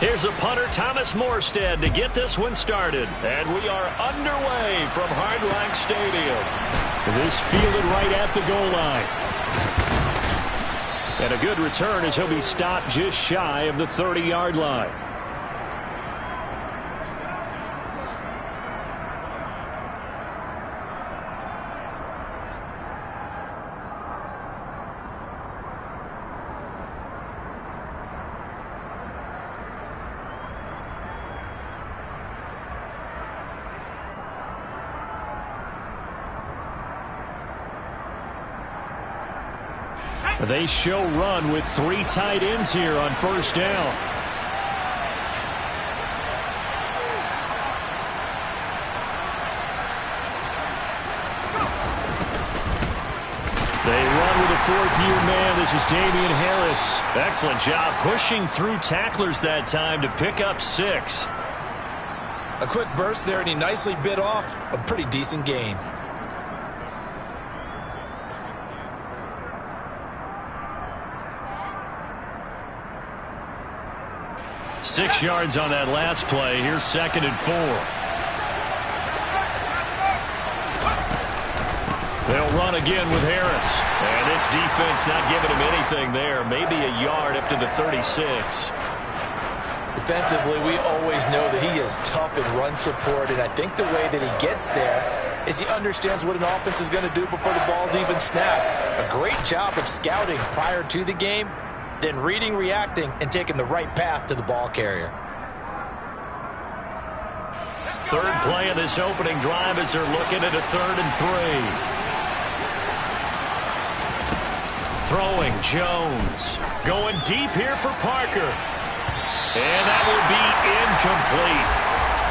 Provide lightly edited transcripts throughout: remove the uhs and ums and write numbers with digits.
Here's a punter, Thomas Morstead, to get this one started. And we are underway from Hard Rock Stadium. This fielded right at the goal line. And a good return as he'll be stopped just shy of the 30-yard line. They show run with 3 tight ends here on first down. They run with a 4th-year man. This is Damian Harris. Excellent job pushing through tacklers that time to pick up 6. A quick burst there, and he nicely bit off a pretty decent gain. 6 yards on that last play. Here's 2nd and 4. They'll run again with Harris. And this defense not giving him anything there. Maybe a yard up to the 36. Defensively, we always know that he is tough in run support, and I think the way that he gets there is he understands what an offense is going to do before the ball's even snapped. A great job of scouting prior to the game, then reading, reacting, and taking the right path to the ball carrier. 3rd play of this opening drive as they're looking at a 3rd and 3. Throwing Jones. Going deep here for Parker. And that will be incomplete.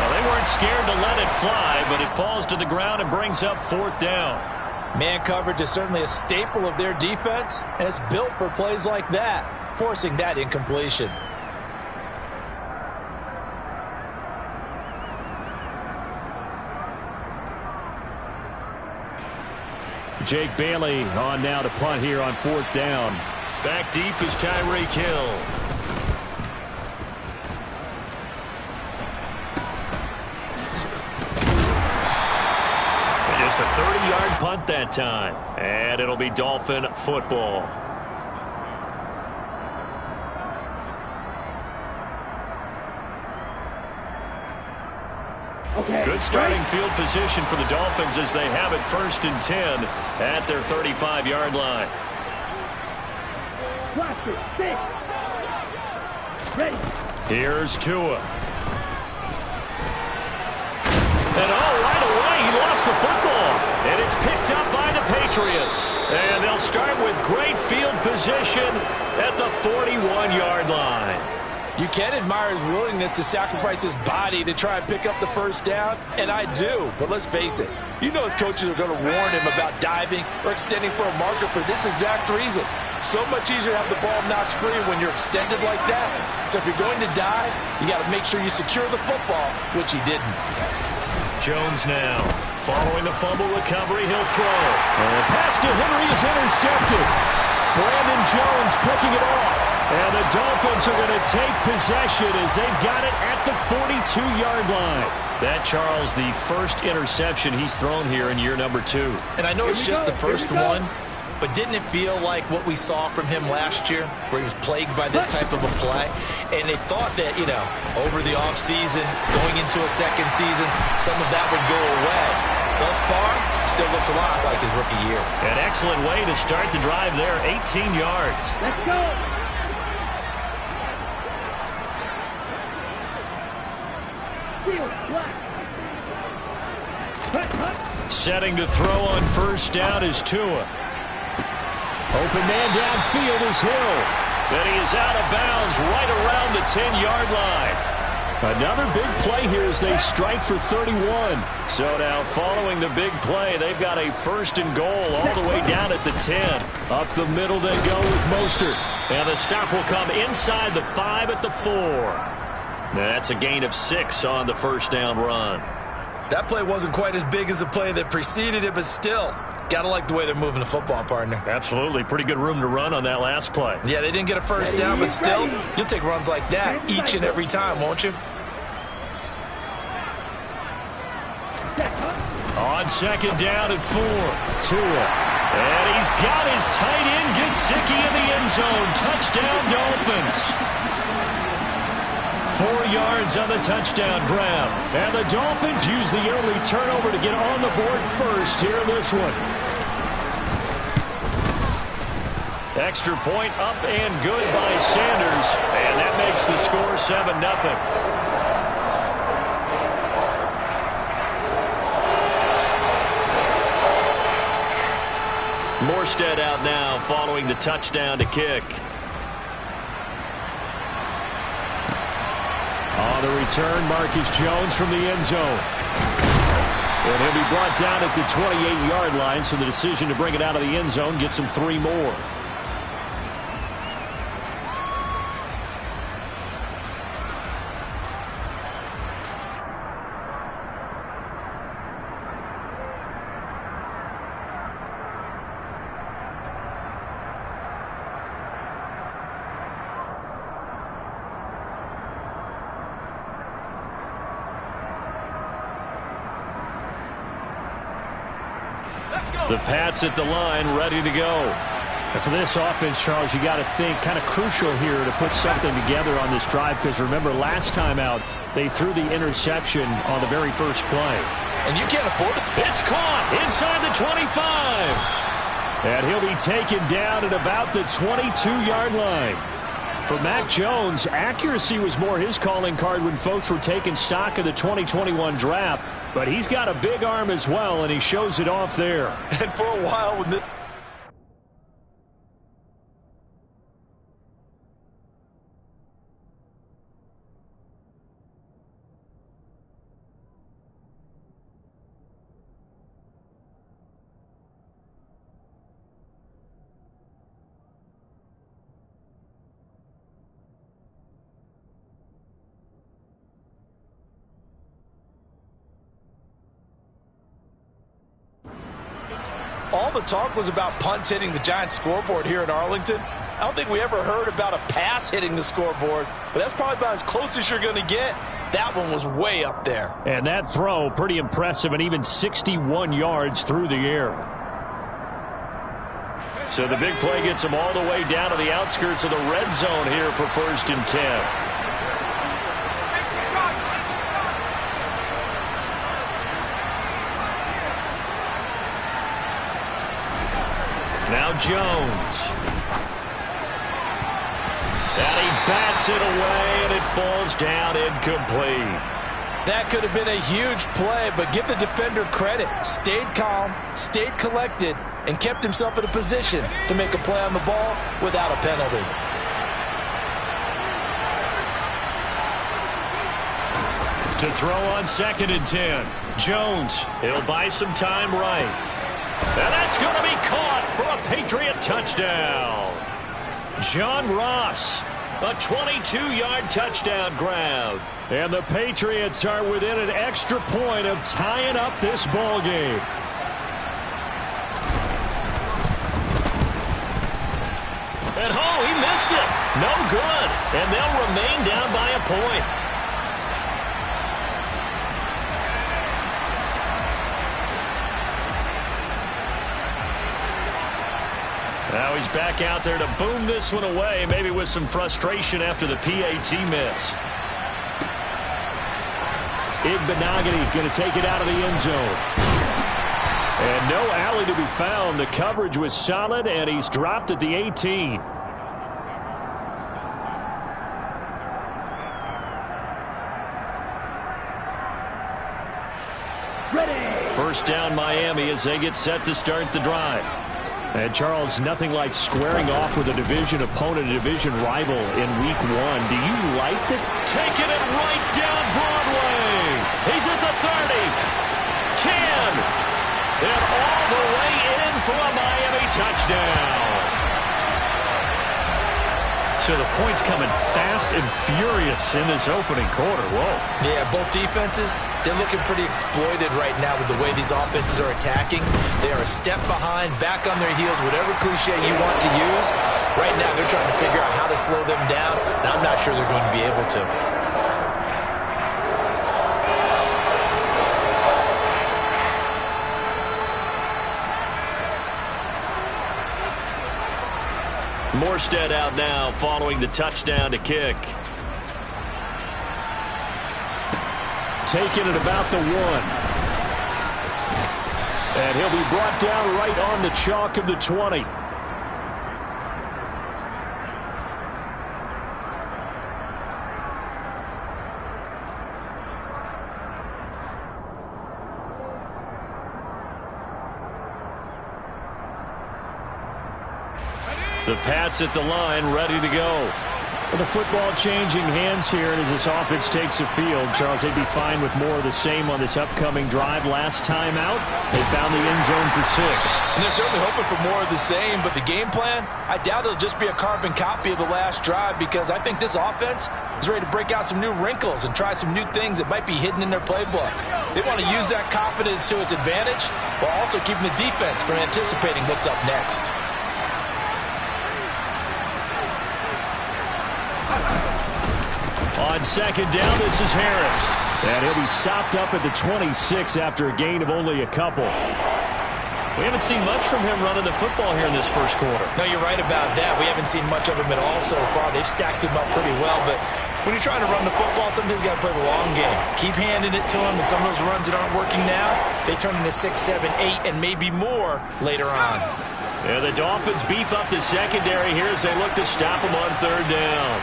Well, they weren't scared to let it fly, but it falls to the ground and brings up 4th down. Man coverage is certainly a staple of their defense, and it's built for plays like that, forcing that incompletion. Jake Bailey on now to punt here on 4th down. Back deep is Tyreek Hill. Just a 30-yard punt that time. And it'll be Dolphin football. Good starting field position for the Dolphins as they have it 1st and 10 at their 35-yard line. Here's Tua. And right away he lost the football. And it's picked up by the Patriots. And they'll start with great field position at the 41-yard line. You can admire his willingness to sacrifice his body to try and pick up the 1st down, and I do. But let's face it, you know his coaches are going to warn him about diving or extending for a marker for this exact reason. So much easier to have the ball knocked free when you're extended like that. So if you're going to dive, you got to make sure you secure the football, which he didn't. Jones now. Following the fumble recovery, he'll throw. And the pass to Henry is intercepted. Brandon Jones picking it off. And the Dolphins are going to take possession as they've got it at the 42-yard line. That, Charles, the first interception he's thrown here in year number 2. And I know it's just the first one, but didn't it feel like what we saw from him last year, where he was plagued by this type of a play? And they thought that, over the offseason, going into a second season, some of that would go away. Thus far, still looks a lot like his rookie year. An excellent way to start the drive there, 18 yards. Let's go. Setting to throw on 1st down is Tua. Open man downfield is Hill. Then he is out of bounds right around the 10-yard line. Another big play here as they strike for 31. So now following the big play, they've got a 1st and goal all the way down at the 10. Up the middle they go with Mostert. And the stop will come inside the 5 at the 4. That's a gain of 6 on the 1st down run. That play wasn't quite as big as the play that preceded it, but still, got to like the way they're moving the football, partner. Absolutely. Pretty good room to run on that last play. Yeah, they didn't get a first down, but still, you'll take runs like that each and every time, won't you? On second down at 4. Tua. And he's got his tight end, Gesicki, in the end zone. Touchdown, Dolphins. 4 yards on the touchdown grab. And the Dolphins use the early turnover to get on the board first here in this one. Extra point up and good by Sanders. And that makes the score 7-0. Morstead out now following the touchdown to kick. On the return, Marcus Jones from the end zone. And he'll be brought down at the 28-yard line, so the decision to bring it out of the end zone gets him 3 more. The Pats at the line, ready to go. And for this offense, Charles, you got to think kind of crucial here to put something together on this drive, because remember last time out they threw the interception on the very first play. And you can't afford it. It's caught inside the 25. And he'll be taken down at about the 22-yard line. For Mac Jones, accuracy was more his calling card when folks were taking stock of the 2021 draft. But he's got a big arm as well, and he shows it off there. And for a while, when the all the talk was about punts hitting the Giants scoreboard here in Arlington. I don't think we ever heard about a pass hitting the scoreboard, but that's probably about as close as you're going to get. That one was way up there. And that throw, pretty impressive, and even 61 yards through the air. So the big play gets him all the way down to the outskirts of the red zone here for 1st and 10. Now Jones. And he bats it away, and it falls down incomplete. That could have been a huge play, but give the defender credit. Stayed calm, stayed collected, and kept himself in a position to make a play on the ball without a penalty. To throw on 2nd and 10. Jones, he'll buy some time right. And that's going to be caught for a Patriot touchdown. John Ross, a 22-yard touchdown grab. And the Patriots are within an extra point of tying up this ball game. And he missed it. No good. And they'll remain down by a point. Now he's back out there to boom this one away, maybe with some frustration after the PAT miss. Igbenogany going to take it out of the end zone. And no alley to be found. The coverage was solid, and he's dropped at the 18. Ready. First down Miami as they get set to start the drive. And, Charles, nothing like squaring off with a division opponent, a division rival in Week 1. Do you like it? Taking it right down Broadway. He's at the 30, 10, and all the way in for a Miami touchdown. So So the points coming fast and furious in this opening quarter. Whoa. Yeah, both defenses, they're looking pretty exploited right now with the way these offenses are attacking. They are a step behind, back on their heels, whatever cliche you want to use. Right now, they're trying to figure out how to slow them down, and I'm not sure they're going to be able to. Morstead out now following the touchdown to kick. Taking it about the 1. And he'll be brought down right on the chalk of the 20. The Pats at the line, ready to go. Well, the football changing hands here, and as this offense takes the field, Charles, they'd be fine with more of the same on this upcoming drive. Last time out, they found the end zone for 6. And they're certainly hoping for more of the same, but the game plan, I doubt it'll just be a carbon copy of the last drive, because I think this offense is ready to break out some new wrinkles and try some new things that might be hidden in their playbook. They want to use that confidence to its advantage, while also keeping the defense from anticipating what's up next. On second down, this is Harris. And he'll be stopped up at the 26 after a gain of only a couple. We haven't seen much from him running the football here in this first quarter. No, you're right about that. We haven't seen much of him at all so far. They've stacked him up pretty well, but when you're trying to run the football, sometimes you got to play the long game. Keep handing it to him, and some of those runs that aren't working now, they turn into 6, 7, 8, and maybe more later on. Yeah, the Dolphins beef up the secondary here as they look to stop him on third down.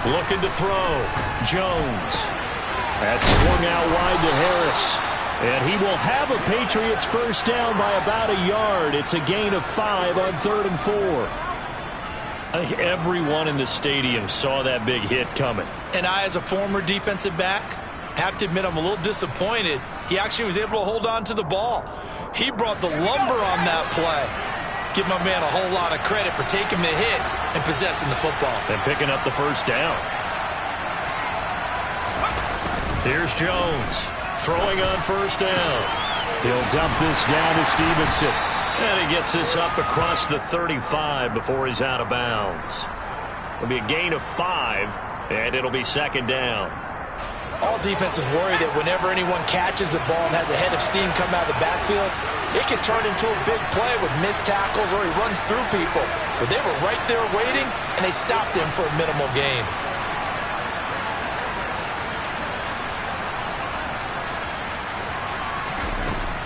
Looking to throw. Jones. That's swung out wide to Harris. And he will have a Patriots first down by about a yard. It's a gain of 5 on 3rd and 4. I think everyone in the stadium saw that big hit coming. And I, as a former defensive back, have to admit I'm a little disappointed. He actually was able to hold on to the ball. He brought the lumber on that play. Give my man a whole lot of credit for taking the hit and possessing the football. And picking up the first down. Here's Jones. Throwing on first down. He'll dump this down to Stevenson. And he gets this up across the 35 before he's out of bounds. It'll be a gain of 5, and it'll be second down. All defenses worry that whenever anyone catches the ball and has a head of steam come out of the backfield, it can turn into a big play with missed tackles or he runs through people. But they were right there waiting, and they stopped him for a minimal gain.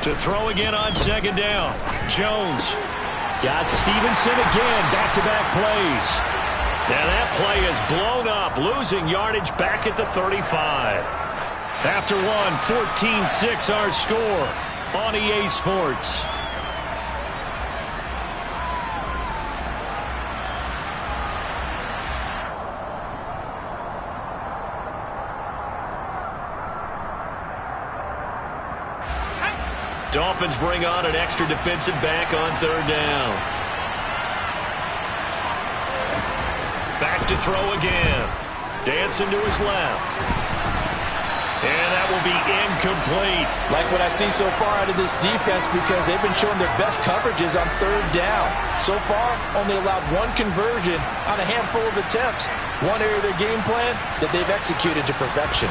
To throw again on second down. Jones. Got Stevenson again. Back-to-back plays. Now that play is blown up, losing yardage back at the 35. After one, 14-6 our score on EA Sports. Dolphins bring on an extra defensive back on third down. Back to throw again. Dancing to his left. And that will be incomplete. Like what I see so far out of this defense, because they've been showing their best coverages on third down. So far, only allowed one conversion on a handful of attempts. One area of their game plan that they've executed to perfection.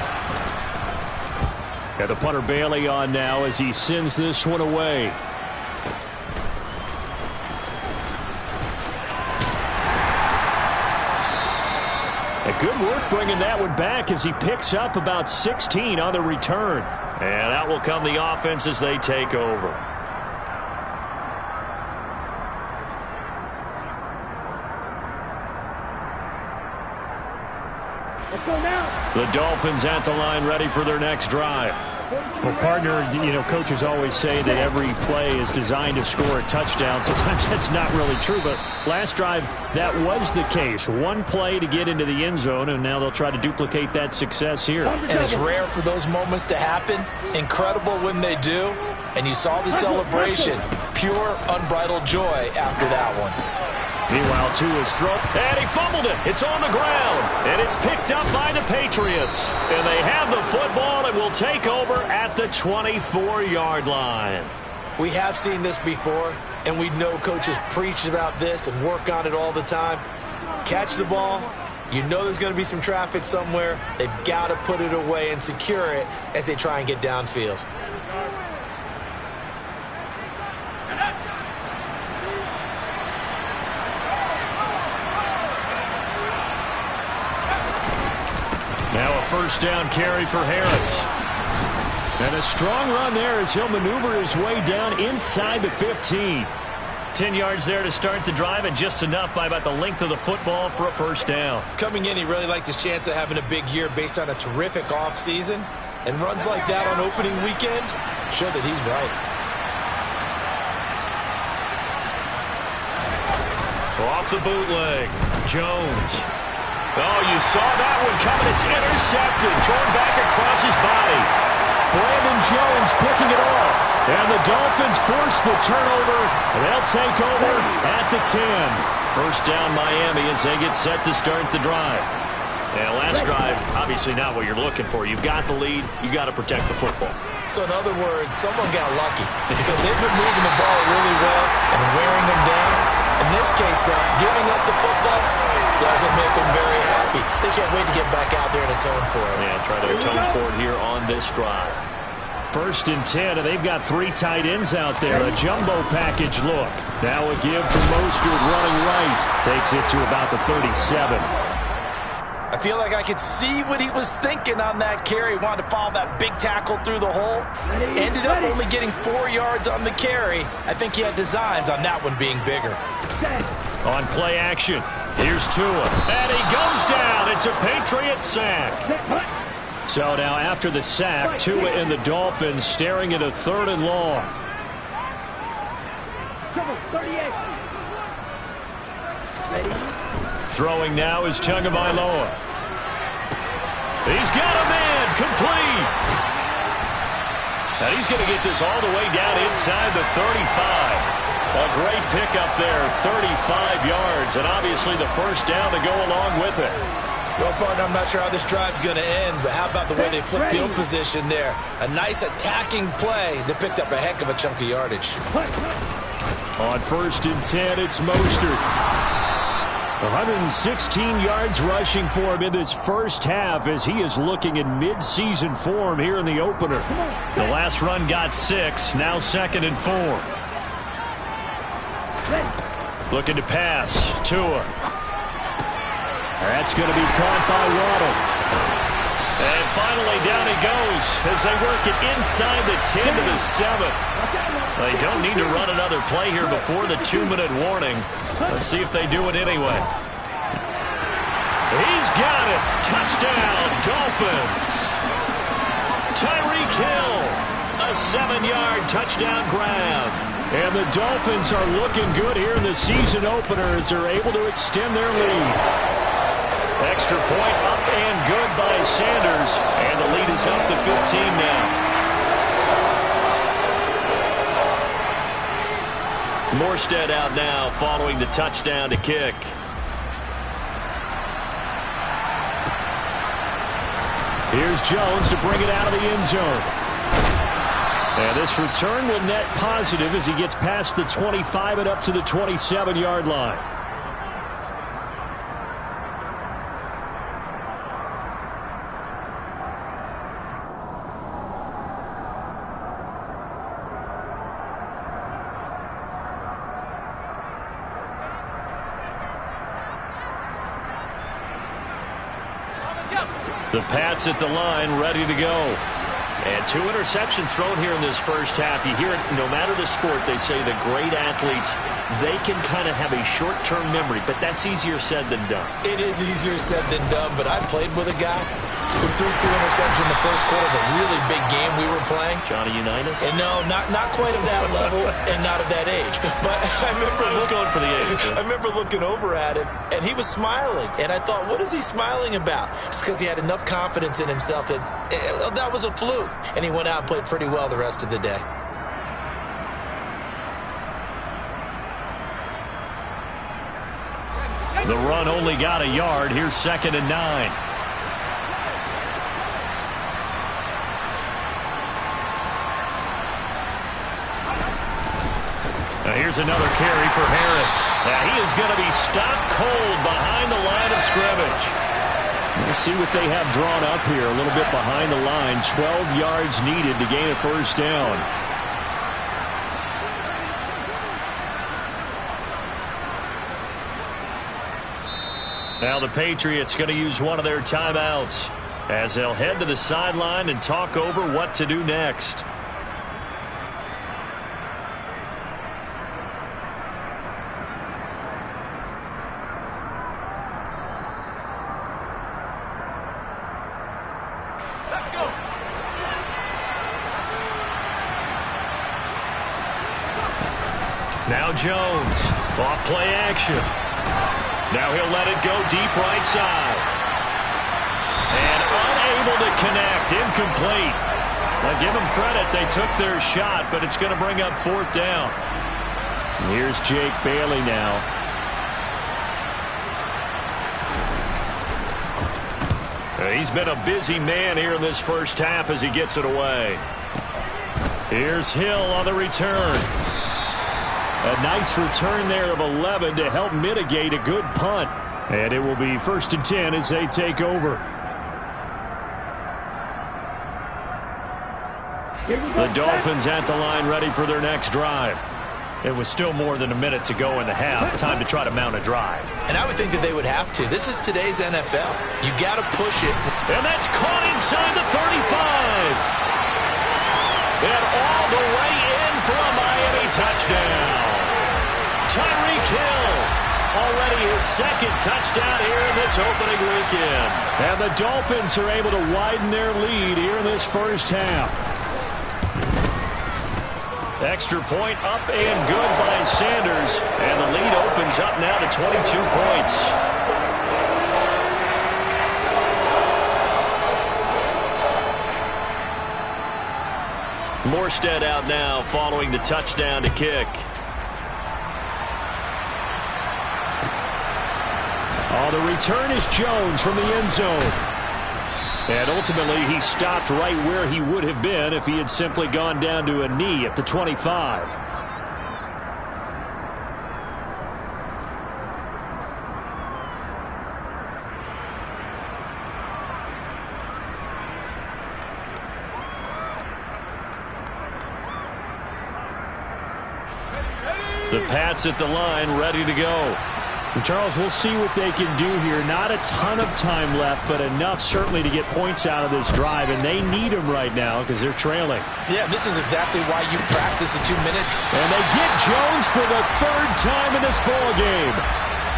Got the punter Bailey on now as he sends this one away. Good work bringing that one back as he picks up about 16 on the return. And out will come the offense as they take over. The Dolphins at the line ready for their next drive. Well, partner, coaches always say that every play is designed to score a touchdown. Sometimes that's not really true, but last drive, that was the case. One play to get into the end zone, and now they'll try to duplicate that success here. And it's rare for those moments to happen. Incredible when they do. and you saw the celebration. Pure, unbridled joy after that one. Meanwhile, Tua's throw, And he fumbled it. It's on the ground, and it's picked up by the Patriots. And they have the football and will take over at the 24-yard line. We have seen this before, and we know coaches preach about this and work on it all the time. Catch the ball. You know there's going to be some traffic somewhere. They've got to put it away and secure it as they try and get downfield. Now a first down carry for Harris. And a strong run there as he'll maneuver his way down inside the 15. 10 yards there to start the drive, and just enough by about the length of the football for a first down. Coming in, he really liked his chance of having a big year based on a terrific offseason. And runs like that on opening weekend show that he's right. Off the bootleg, Jones. Oh, you saw that one coming. It's intercepted. Thrown back across his body. Brandon Jones picking it off. And the Dolphins force the turnover. They'll take over at the 10. First down Miami as they get set to start the drive. Yeah, last drive, obviously not what you're looking for. You've got the lead. You've got to protect the football. So in other words, someone got lucky because they've been moving the ball really well and wearing them down. In this case, though, giving up the football doesn't make them very happy. They can't wait to get back out there and atone for it. Yeah, try to atone for it here on this drive. First and 10, and they've got 3 tight ends out there. A jumbo package look. Now a give to Mostert running right. Takes it to about the 37. I feel like I could see what he was thinking on that carry. Wanted to follow that big tackle through the hole. Ended up only getting 4 yards on the carry. I think he had designs on that one being bigger. On play action, here's Tua. And he goes down. It's a Patriot sack. So now after the sack, Tua and the Dolphins staring at a 3rd and long. Throwing now is Tagovailoa. He's got a man, complete. And he's going to get this all the way down inside the 35. A great pickup there, 35 yards, and obviously the first down to go along with it. Well, partner, I'm not sure how this drive's going to end, but how about the way they flipped field position there? A nice attacking play that picked up a heck of a chunk of yardage. On first and 10, it's Mostert. 116 yards rushing for him in this first half as he is looking in mid-season form here in the opener. The last run got 6, now 2nd and 4. Looking to pass, Tua. That's going to be caught by Waddle. And finally down he goes as they work it inside the 10 to the 7. They don't need to run another play here before the 2-minute warning. Let's see if they do it anyway. He's got it. Touchdown, Dolphins. Tyreek Hill, a 7-yard touchdown grab. And the Dolphins are looking good here in the season opener as they're able to extend their lead. Extra point up and good by Sanders. And the lead is up to 15 now. Morstead out now following the touchdown to kick. Here's Jones to bring it out of the end zone. And this return will net positive as he gets past the 25 and up to the 27-yard line. The Pats at the line, ready to go. And 2 interceptions thrown here in this first half. You hear it, no matter the sport, they say the great athletes, they can kind of have a short-term memory, but that's easier said than done. It is easier said than done, but I played with a guy who threw 2 interceptions in the first quarter of a really big game we were playing. Johnny Unitas? And no, not quite of that level and not of that age. But I was going for the age. I remember looking over at him, and he was smiling. And I thought, what is he smiling about? It's because he had enough confidence in himself that that was a fluke. And he went out and played pretty well the rest of the day. The run only got a yard. Here's 2nd and 9. Here's another carry for Harris. Now he is going to be stopped cold behind the line of scrimmage. We'll see what they have drawn up here. A little bit behind the line. 12 yards needed to gain a first down. Now the Patriots going to use one of their timeouts as they'll head to the sideline and talk over what to do next. Now Jones, off play action. Now he'll let it go deep right side. And unable to connect, incomplete. Well, give them credit, they took their shot, but it's going to bring up 4th down. Here's Jake Bailey now. He's been a busy man here in this first half as he gets it away. Here's Hill on the return. A nice return there of 11 to help mitigate a good punt. And it will be 1st and 10 as they take over. The Dolphins at the line ready for their next drive. It was still more than a minute to go in the half. Time to try to mount a drive. And I would think that they would have to. This is today's NFL. You got to push it. And that's caught inside the 35. And all the way in for a Miami touchdown. Tyreek Hill, already his 2nd touchdown here in this opening weekend. And the Dolphins are able to widen their lead here in this first half. Extra point up and good by Sanders. And the lead opens up now to 22 points. Morstead out now following the touchdown to kick. Oh, the return is Jones from the end zone. And ultimately, he stopped right where he would have been if he had simply gone down to a knee at the 25. The Pats at the line, ready to go. Charles, we'll see what they can do here. Not a ton of time left, but enough certainly to get points out of this drive, and they need them right now because they're trailing. Yeah, this is exactly why you practice a 2-minute. And they get Jones for the 3rd time in this ball game.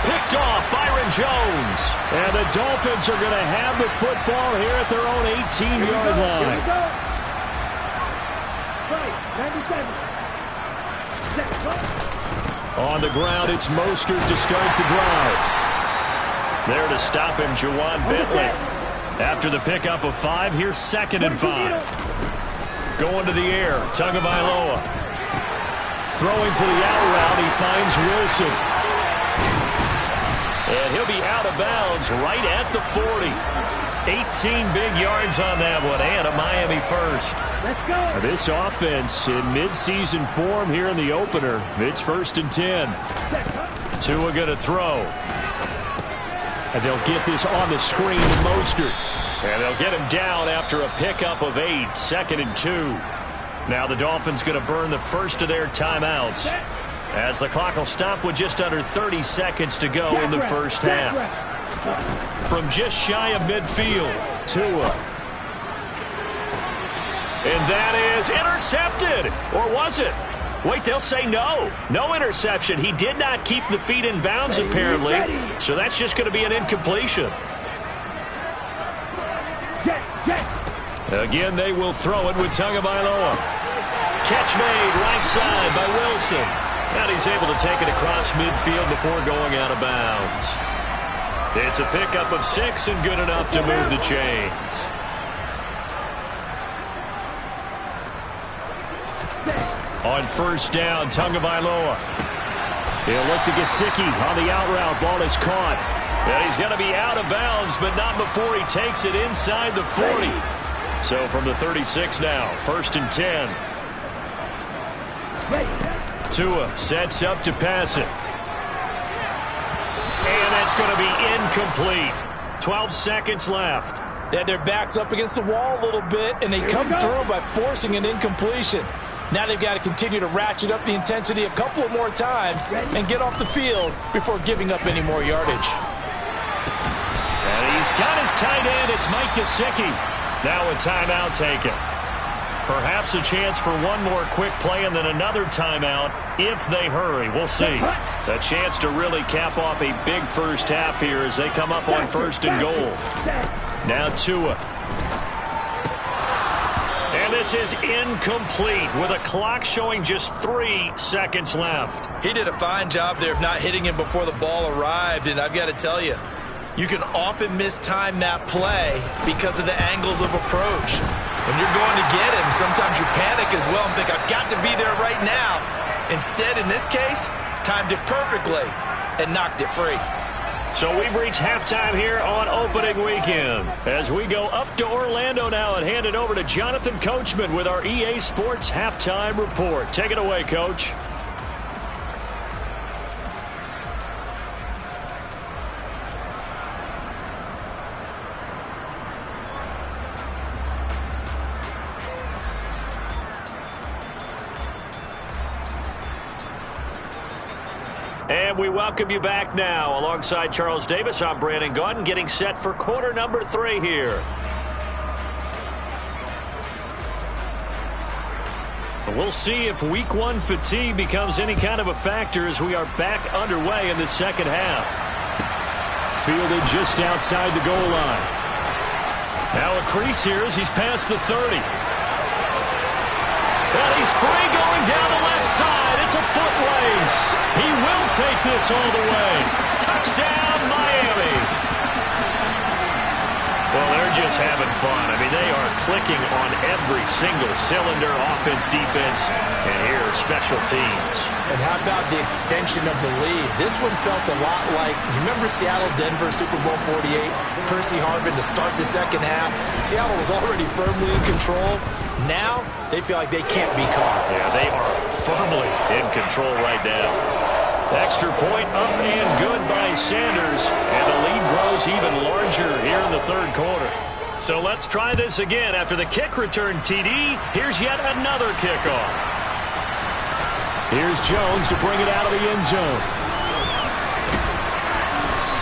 Picked off Byron Jones. And the Dolphins are going to have the football here at their own 18-yard line. On the ground, it's Mostert to start the drive. There to stop him, Juwan Bentley. After the pickup of 5, here's 2nd and 5. Going to the air, Tagovailoa. Throwing for the out route, he finds Wilson. And he'll be out of bounds right at the 40. 18 big yards on that one, and a Miami first. Let's go. This offense in midseason form here in the opener. It's 1st and 10. Tua going to throw. And they'll get this on the screen to Mostert. And they'll get him down after a pickup of 8. 2nd and 2. Now the Dolphins going to burn the first of their timeouts as the clock will stop with just under 30 seconds to go in the first half. From just shy of midfield, Tua. And that is intercepted. Or was it? Wait, they'll say no. No interception. He did not keep the feet in bounds, apparently. So that's just going to be an incompletion. Again, they will throw it with Tagovailoa. Catch made right side by Wilson. And he's able to take it across midfield before going out of bounds. It's a pickup of 6 and good enough to move the chains. On 1st down, Tagovailoa. He'll look to Gesicki on the out route. Ball is caught. And he's going to be out of bounds, but not before he takes it inside the 40. So from the 36 now, 1st and 10. Tua sets up to pass it. And that's going to be incomplete. 12 seconds left. They had their backs up against the wall a little bit, and they come through by forcing an incompletion. Now they've got to continue to ratchet up the intensity a couple of more times and get off the field before giving up any more yardage. And he's got his tight end. It's Mike Gesicki. Now a timeout taken. Perhaps a chance for one more quick play and then another timeout if they hurry. We'll see. A chance to really cap off a big first half here as they come up on 1st and goal. Now Tua. And this is incomplete with a clock showing just 3 seconds left. He did a fine job there of not hitting him before the ball arrived, and I've got to tell you, you can often mistime that play because of the angles of approach. When you're going to get him, sometimes you panic as well and think, I've got to be there right now. Instead, in this case, timed it perfectly and knocked it free. So we've reached halftime here on opening weekend. As we go up to Orlando now and hand it over to Jonathan Coachman with our EA Sports Halftime Report. Take it away, Coach. And we welcome you back now. Alongside Charles Davis, I'm Brandon Gaudin, getting set for quarter number 3 here. We'll see if week 1 fatigue becomes any kind of a factor as we are back underway in the second half. Fielded just outside the goal line. Now a crease here as he's past the 30. And he's free going down the left side. It's a foot race. He will take this all the way. Touchdown, Miami. Well, they're just having fun. I mean, they are clicking on every single cylinder, offense, defense, and here, special teams. And how about the extension of the lead? This one felt a lot like, you remember Seattle-Denver Super Bowl 48? Percy Harvin to start the second half. Seattle was already firmly in control. Now, they feel like they can't be caught. Yeah, they are firmly in control right now. Extra point up and good by Sanders. And the lead grows even larger here in the third quarter. So let's try this again. After the kick return TD, here's yet another kickoff. Here's Jones to bring it out of the end zone.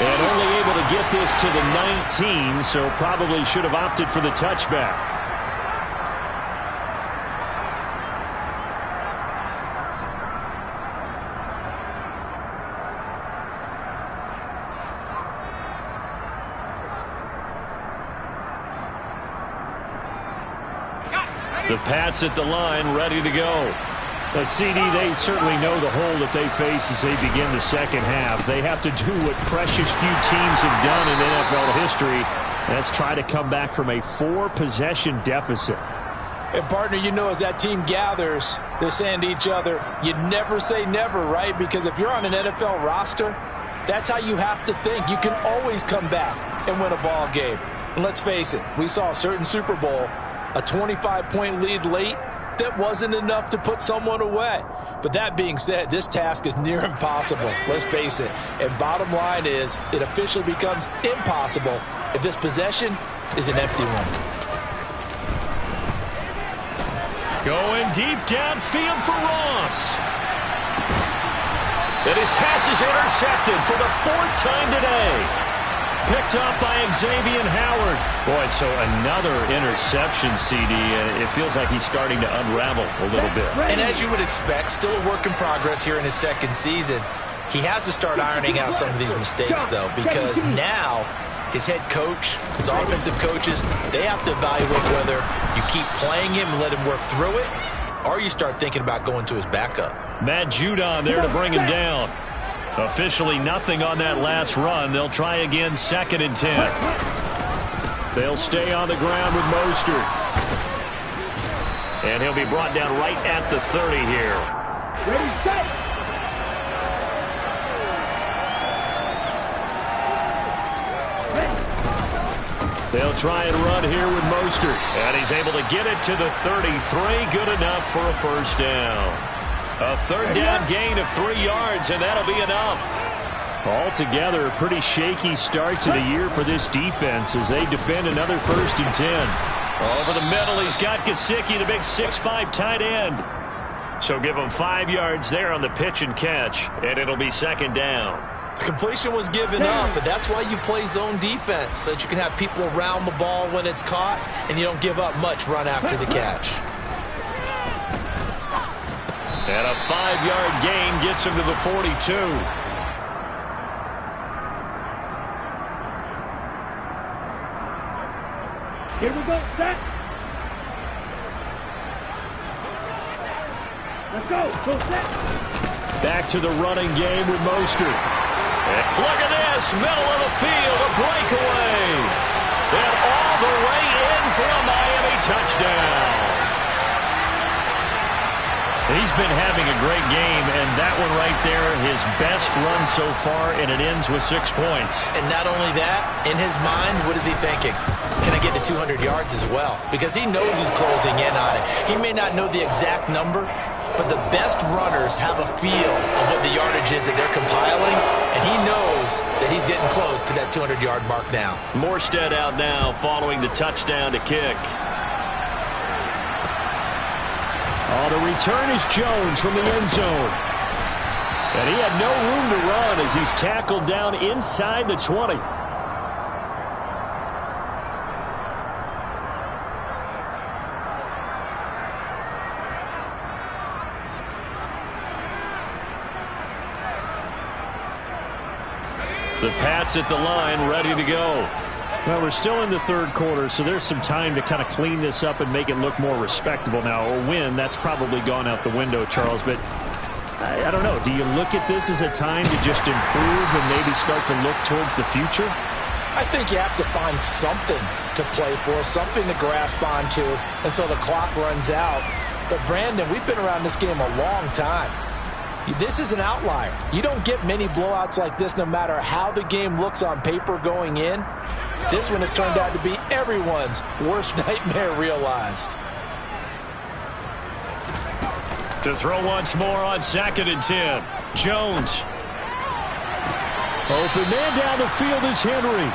And only able to get this to the 19, so probably should have opted for the touchback. The Pats at the line, ready to go. The CD, they certainly know the hole that they face as they begin the second half. They have to do what precious few teams have done in NFL history. That's try to come back from a 4-possession deficit. And, partner, you know, as that team gathers, they're saying to each other, you never say never, right? Because if you're on an NFL roster, that's how you have to think. You can always come back and win a ball game. And let's face it, we saw a certain Super Bowl, a 25-point lead late, that wasn't enough to put someone away. But that being said, this task is near impossible. Let's face it. And bottom line is, it officially becomes impossible if this possession is an empty one. Going deep downfield for Ross. And his pass is intercepted for the 4th time today. Picked up by Xavier Howard. Boy, so another interception, CD, and it feels like he's starting to unravel a little bit. And as you would expect, still a work in progress here in his second season. He has to start ironing out some of these mistakes, though, because now his head coach, his offensive coaches, they have to evaluate whether you keep playing him and let him work through it, or you start thinking about going to his backup. Matt Judon there to bring him down. Officially nothing on that last run. They'll try again, 2nd and 10. They'll stay on the ground with Mostert. And he'll be brought down right at the 30 here. Ready, set. They'll try and run here with Mostert. And he's able to get it to the 33. Good enough for a first down. A third down gain of 3 yards, and that'll be enough. Altogether, a pretty shaky start to the year for this defense as they defend another 1st and 10. Over the middle, he's got Gesicki, the big 6'5" tight end. So give him 5 yards there on the pitch and catch, and it'll be 2nd down. Completion was given up, but that's why you play zone defense, so that you can have people around the ball when it's caught, and you don't give up much run after the catch. And a 5-yard gain gets him to the 42. Here we go, set. Let's go, set. Back to the running game with Mostert. Look at this, middle of the field, a breakaway. And all the way in for a Miami touchdown. He's been having a great game, and that one right there, his best run so far, and it ends with 6 points. And not only that, in his mind, what is he thinking? Can I get to 200 yards as well? Because he knows he's closing in on it. He may not know the exact number, but the best runners have a feel of what the yardage is that they're compiling, and he knows that he's getting close to that 200-yard mark now. Morstead out now following the touchdown to kick. Oh, the return is Jones from the end zone. And he had no room to run as he's tackled down inside the 20. The Pats at the line, ready to go. Well, we're still in the 3rd quarter, so there's some time to kind of clean this up and make it look more respectable now. A win, that's probably gone out the window, Charles, but I don't know. Do you look at this as a time to just improve and maybe start to look towards the future? I think you have to find something to play for, something to grasp onto until the clock runs out. But, Brandon, we've been around this game a long time. This is an outlier. You don't get many blowouts like this no matter how the game looks on paper going in. This one has turned out to be everyone's worst nightmare realized. To throw once more on 2nd and 10. Jones. Open man down the field is Henry.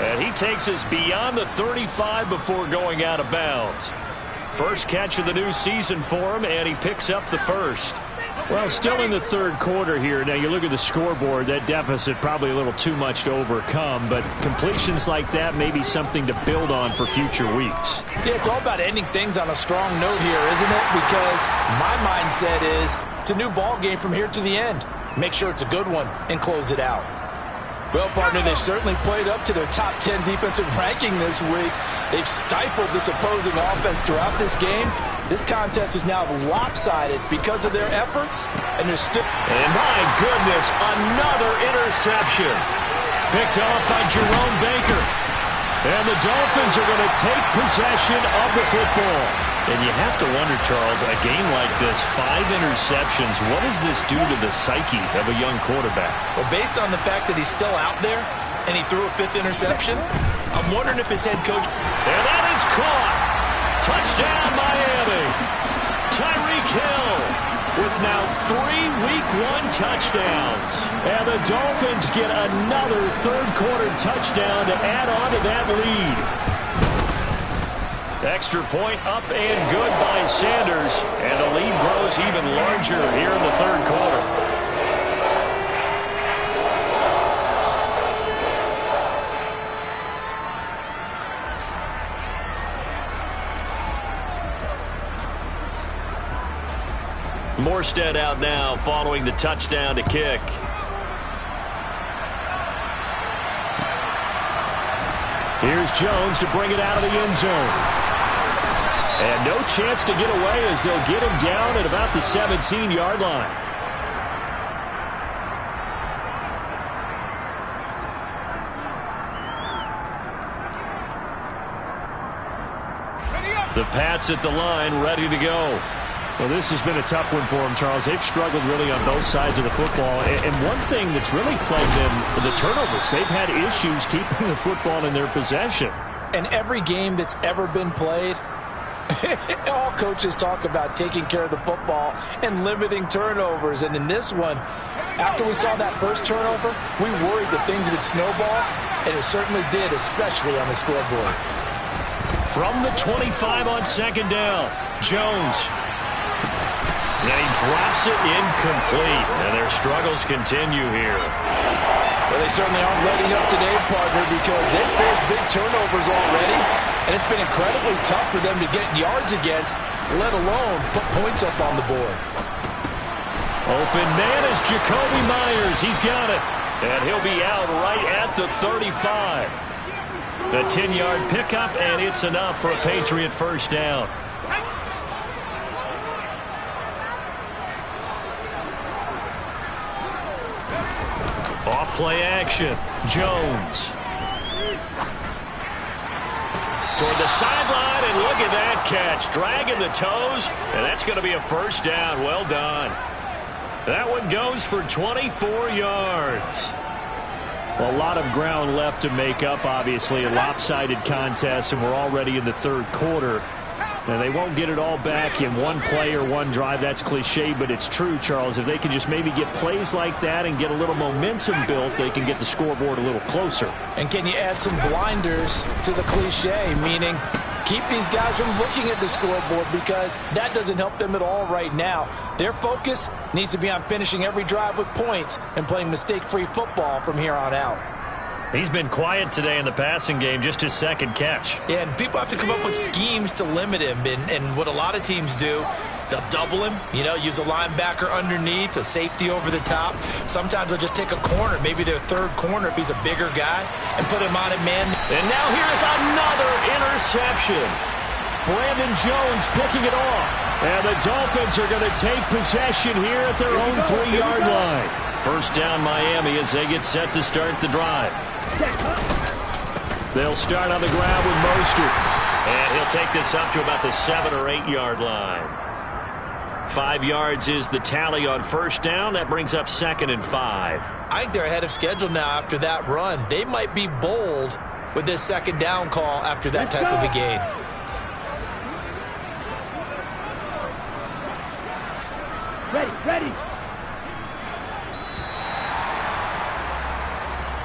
And he takes us beyond the 35 before going out of bounds. First catch of the new season for him, and he picks up the first. Well, still in the 3rd quarter here. Now, you look at the scoreboard, that deficit probably a little too much to overcome, but completions like that may be something to build on for future weeks. Yeah, it's all about ending things on a strong note here, isn't it? Because my mindset is it's a new ball game from here to the end. Make sure it's a good one and close it out. Well, partner, they've certainly played up to their top 10 defensive ranking this week. They've stifled this opposing offense throughout this game. This contest is now lopsided because of their efforts, and they're still... And my goodness, another interception. Picked off by Jerome Baker. And the Dolphins are going to take possession of the football. And you have to wonder, Charles, a game like this, 5 interceptions, what does this do to the psyche of a young quarterback? Well, based on the fact that he's still out there and he threw a 5th interception, I'm wondering if his head coach... And that is caught. Touchdown, Miami. Tyreek Hill with now 3 Week 1 touchdowns. And the Dolphins get another 3rd quarter touchdown to add on to that lead. Extra point up and good by Sanders. And the lead grows even larger here in the 3rd quarter. Morstead out now following the touchdown to kick. Here's Jones to bring it out of the end zone. And no chance to get away as they'll get him down at about the 17-yard line. The Pats at the line, ready to go. Well, this has been a tough one for them, Charles. They've struggled really on both sides of the football. And one thing that's really plagued them, the turnovers. They've had issues keeping the football in their possession. And every game that's ever been played, all coaches talk about taking care of the football and limiting turnovers. And in this one, after we saw that first turnover, we worried that things would snowball, and it certainly did, especially on the scoreboard. From the 25 on second down, Jones. And he drops it incomplete. And their struggles continue here. Well, they certainly aren't letting up today, partner, because they've forced big turnovers already, and it's been incredibly tough for them to get yards against, let alone put points up on the board. Open man is Jacoby Myers. He's got it. And he'll be out right at the 35. A 10-yard pickup, and it's enough for a Patriot first down. Off play action. Jones. Toward the sideline, and look at that catch. Dragging the toes, and that's going to be a first down. Well done. That one goes for 24 yards. Well, a lot of ground left to make up, obviously. A lopsided contest, and we're already in the third quarter. And they won't get it all back in one play or one drive. That's cliche, but it's true, Charles. If they can just maybe get plays like that and get a little momentum built, they can get the scoreboard a little closer. And can you add some blinders to the cliche, meaning keep these guys from looking at the scoreboard, because that doesn't help them at all right now. Their focus needs to be on finishing every drive with points and playing mistake-free football from here on out. He's been quiet today in the passing game, just his second catch. Yeah, and people have to come up with schemes to limit him. And what a lot of teams do, they'll double him, use a linebacker underneath, a safety over the top. Sometimes they'll just take a corner, maybe their third corner if he's a bigger guy, and put him on a man. And now here's another interception. Brandon Jones picking it off. And the Dolphins are going to take possession here at their own 3-yard line. First down Miami as they get set to start the drive. They'll start on the ground with Mostert. And he'll take this up to about the 7 or 8 yard line. 5 yards is the tally on first down. That brings up 2nd and 5. I think they're ahead of schedule now after that run. They might be bold with this second down call after that type of a gain. Ready.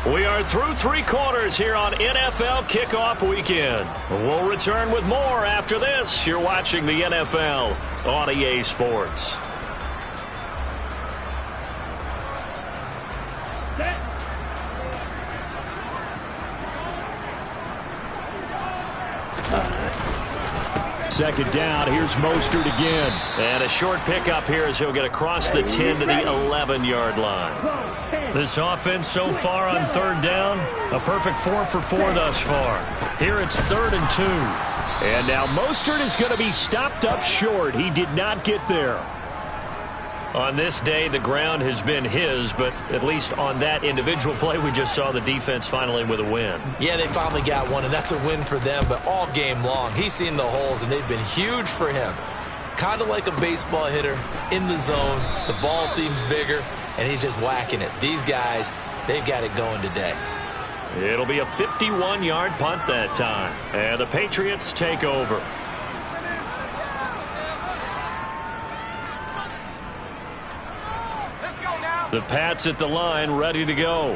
We are through 3 quarters here on NFL Kickoff Weekend. We'll return with more after this. You're watching the NFL on EA Sports. Second down, here's Mostert again. And a short pickup here as he'll get across the 10 to the 11-yard line. This offense so far on third down, a perfect 4 for 4 thus far. Here it's 3rd and 2. And now Mostert is going to be stopped up short. He did not get there. On this day, the ground has been his, but at least on that individual play, we just saw the defense finally with a win. Yeah, they finally got one, and that's a win for them, but all game long, he's seen the holes, and they've been huge for him. Kind of like a baseball hitter in the zone. The ball seems bigger, and he's just whacking it. These guys, they've got it going today. It'll be a 51-yard punt that time, and the Patriots take over. The Pats at the line, ready to go.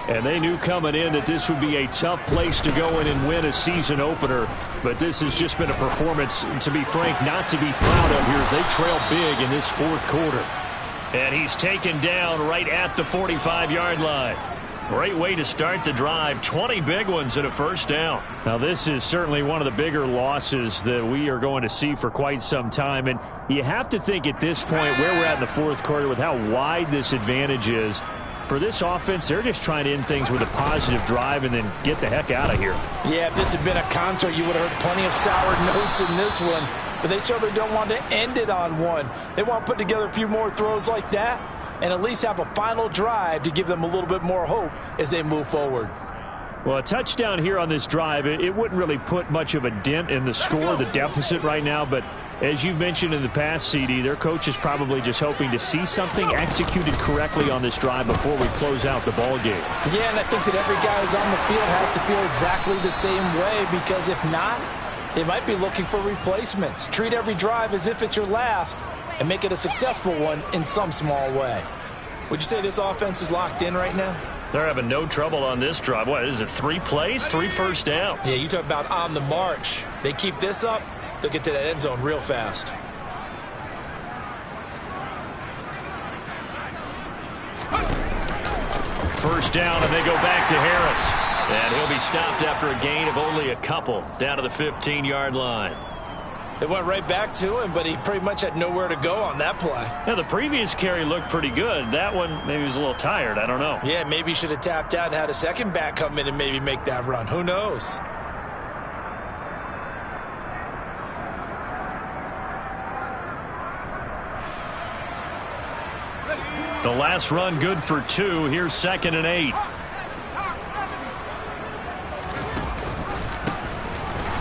And they knew coming in that this would be a tough place to go in and win a season opener. But this has just been a performance, to be frank, not to be proud of here as they trail big in this fourth quarter. And he's taken down right at the 45-yard line. Great way to start the drive. 20 big ones and a first down. Now, this is certainly one of the bigger losses that we are going to see for quite some time. And you have to think at this point where we're at in the fourth quarter with how wide this advantage is. For this offense, they're just trying to end things with a positive drive and then get the heck out of here. Yeah, if this had been a concert, you would have heard plenty of sour notes in this one. But they certainly don't want to end it on one. They want to put together a few more throws like that and at least have a final drive to give them a little bit more hope as they move forward. Well, a touchdown here on this drive, it wouldn't really put much of a dent in the score, the deficit right now, but As you've mentioned in the past, CD, their coach is probably just hoping to see something executed correctly on this drive before we close out the ball game. Yeah, and I think that every guy who's on the field has to feel exactly the same way, because if not, they might be looking for replacements. Treat every drive as if it's your last and make it a successful one in some small way. Would you say this offense is locked in right now? They're having no trouble on this drive. What is it, 3 plays, 3 first downs? Yeah, you talk about on the march. They keep this up, they'll get to that end zone real fast. First down, and they go back to Harris. And he'll be stopped after a gain of only a couple down to the 15-yard line. They went right back to him, but he pretty much had nowhere to go on that play. Now, the previous carry looked pretty good. That one, maybe he was a little tired. I don't know. Yeah, maybe he should have tapped out and had a second back come in and maybe make that run. Who knows? The last run good for 2. Here's 2nd and 8.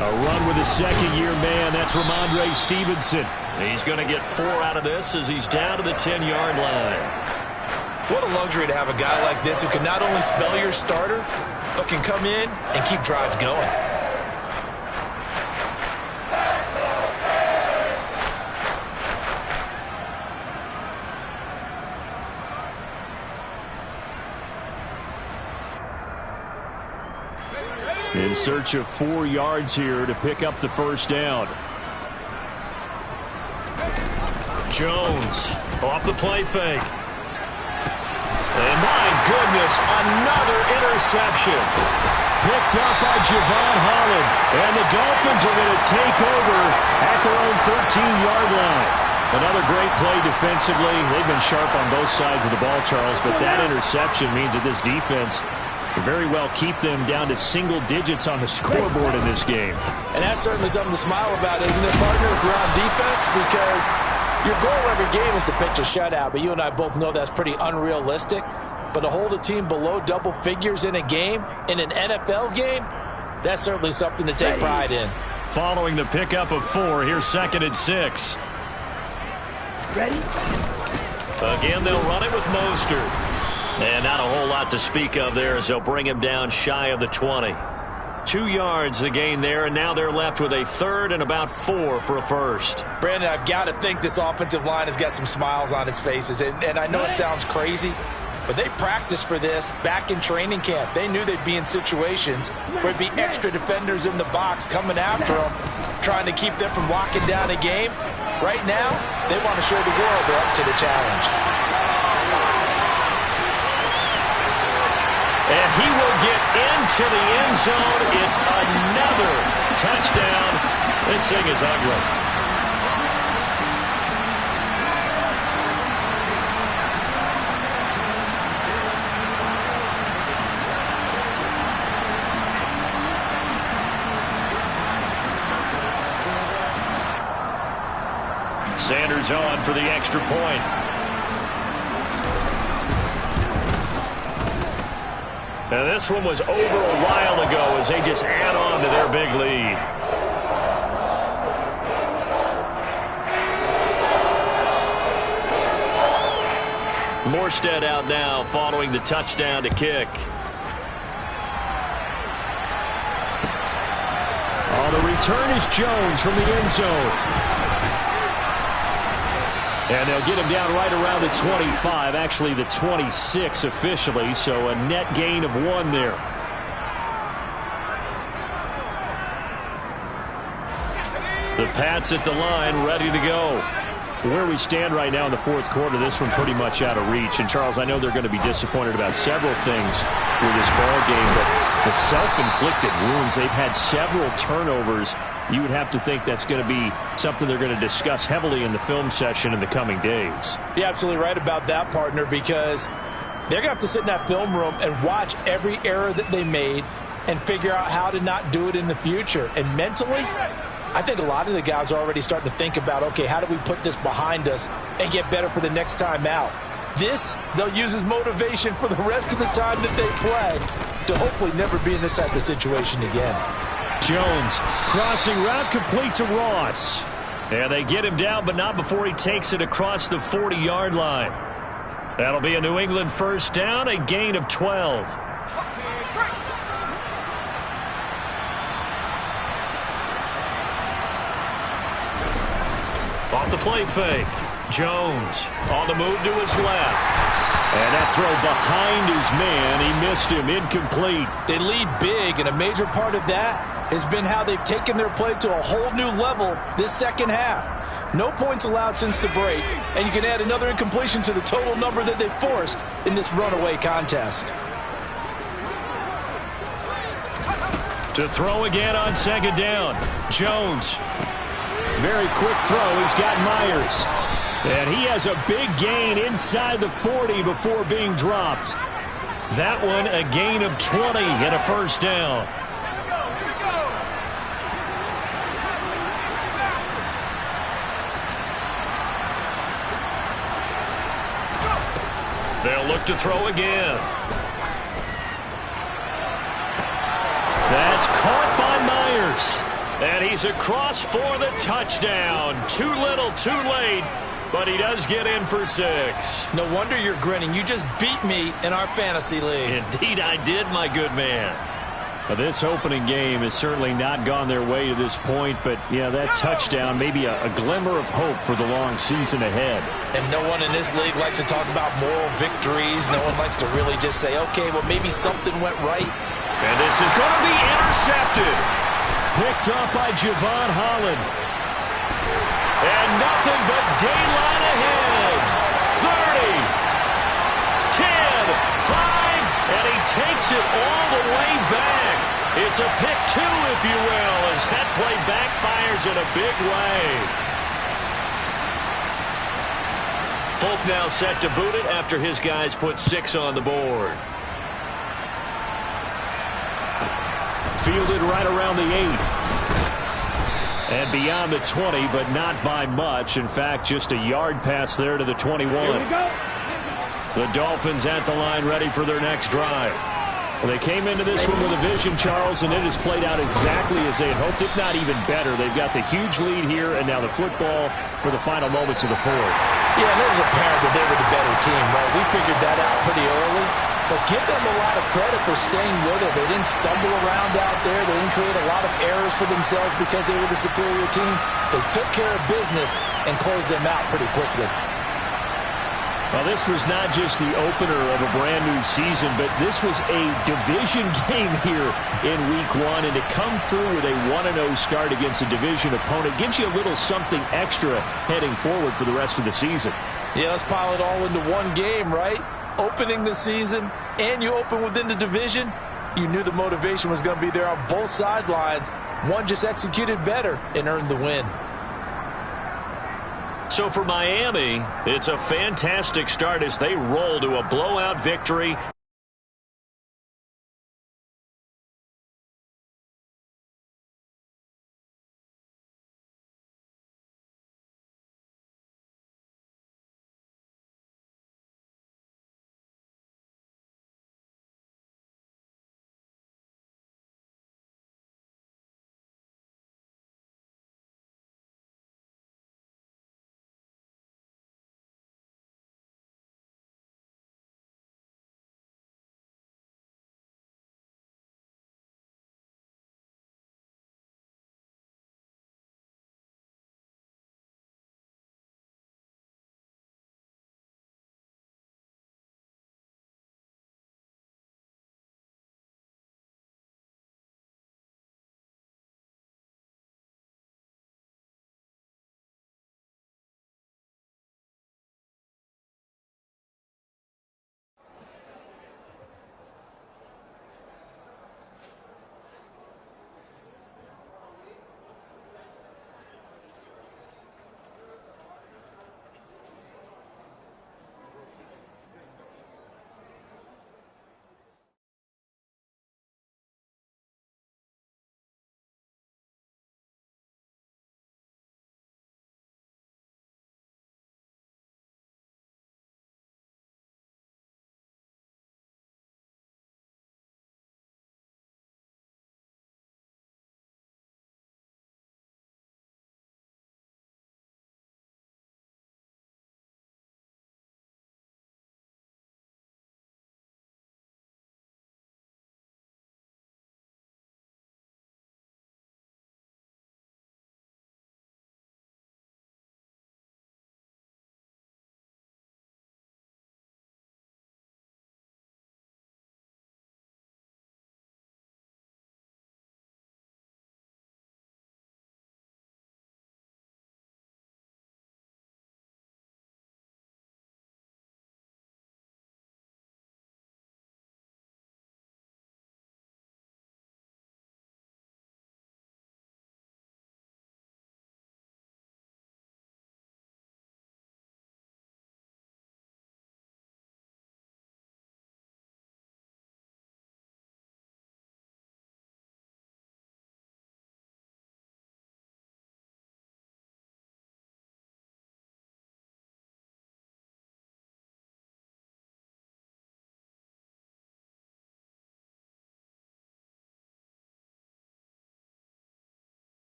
A run with a second-year man. That's Ramondre Stevenson. He's going to get 4 out of this as he's down to the 10-yard line. What a luxury to have a guy like this who can not only spell your starter, but can come in and keep drives going. In search of 4 yards here to pick up the first down. Jones off the play fake. And my goodness, another interception. Picked up by Javon Holland. And the Dolphins are going to take over at their own 13-yard line. Another great play defensively. They've been sharp on both sides of the ball, Charles, but that interception means that this defense very well keep them down to single digits on the scoreboard in this game. And that's certainly something to smile about, isn't it, partner, if you're on defense? Because your goal every game is to pitch a shutout, but you and I both know that's pretty unrealistic. But to hold a team below double figures in a game, in an NFL game, that's certainly something to take pride in. Following the pickup of 4, here's 2nd and 6. Ready? Again, they'll run it with Mostert. And not a whole lot to speak of there as they'll bring him down shy of the 20. 2 yards the gain there, and now they're left with a 3rd and about 4 for a first. Brandon, I've got to think this offensive line has got some smiles on its faces. And I know it sounds crazy, but they practiced for this back in training camp. They knew they'd be in situations where it'd be extra defenders in the box coming after them, trying to keep them from locking down a game. Right now, they want to show the world they're up to the challenge. And he will get into the end zone. It's another touchdown. This thing is ugly. Sanders on for the extra point. Now this one was over a while ago as they just add on to their big lead. Morstead out now following the touchdown to kick. On the return is Jones from the end zone. And they'll get him down right around the 25, actually the 26 officially, so a net gain of 1 there. The Pats at the line, ready to go. Where we stand right now in the 4th quarter, this one pretty much out of reach. And, Charles, I know they're going to be disappointed about several things with this ball game, but the self-inflicted wounds, they've had several turnovers. You would have to think that's going to be something they're going to discuss heavily in the film session in the coming days. You're absolutely right about that, partner, because they're going to have to sit in that film room and watch every error that they made and figure out how to not do it in the future. And mentally, I think a lot of the guys are already starting to think about, okay, how do we put this behind us and get better for the next time out? This, they'll use as motivation for the rest of the time that they play to hopefully never be in this type of situation again. Jones, crossing route complete to Ross. And they get him down, but not before he takes it across the 40-yard line. That'll be a New England first down, a gain of 12. Off the play fake. Jones on the move to his left. And that throw behind his man, he missed him, incomplete. They lead big, and a major part of that has been how they've taken their play to a whole new level this second half. No points allowed since the break, and you can add another incompletion to the total number that they've forced in this runaway contest. To throw again on second down. Jones. Very quick throw. He's got Myers. And he has a big gain inside the 40 before being dropped. That one a gain of 20 and a first down. They'll look to throw again. That's caught by Myers. And he's across for the touchdown. Too little, too late. But he does get in for 6. No wonder you're grinning. You just beat me in our fantasy league. Indeed I did, my good man. Well, this opening game has certainly not gone their way to this point. But, yeah, that touchdown, maybe a glimmer of hope for the long season ahead. And no one in this league likes to talk about moral victories. No one likes to really just say, okay, well, maybe something went right. And this is going to be intercepted. Picked up by Javon Holland. And nothing but daylight ahead. 30, 10, 5, and he takes it all the way back. It's a pick 2, if you will, as that play backfires in a big way. Folk now set to boot it after his guys put 6 on the board. Fielded right around the 8. And beyond the 20, but not by much. In fact, just a yard pass there to the 21. The Dolphins at the line, ready for their next drive. Well, they came into this one with a vision, Charles, and it has played out exactly as they had hoped, if not even better. They've got the huge lead here, and now the football for the final moments of the fourth. Yeah, and it was apparent that they were the better team, right? We figured that out pretty early. But give them a lot of credit for staying with it. They didn't stumble around out there. They didn't create a lot of errors for themselves because they were the superior team. They took care of business and closed them out pretty quickly. Well, this was not just the opener of a brand new season, but this was a division game here in week 1. And to come through with a 1-0 start against a division opponent gives you a little something extra heading forward for the rest of the season. Yeah, let's pile it all into one game, right? Opening the season, and you open within the division, you knew the motivation was going to be there on both sidelines. One just executed better and earned the win. So for Miami, it's a fantastic start as they roll to a blowout victory.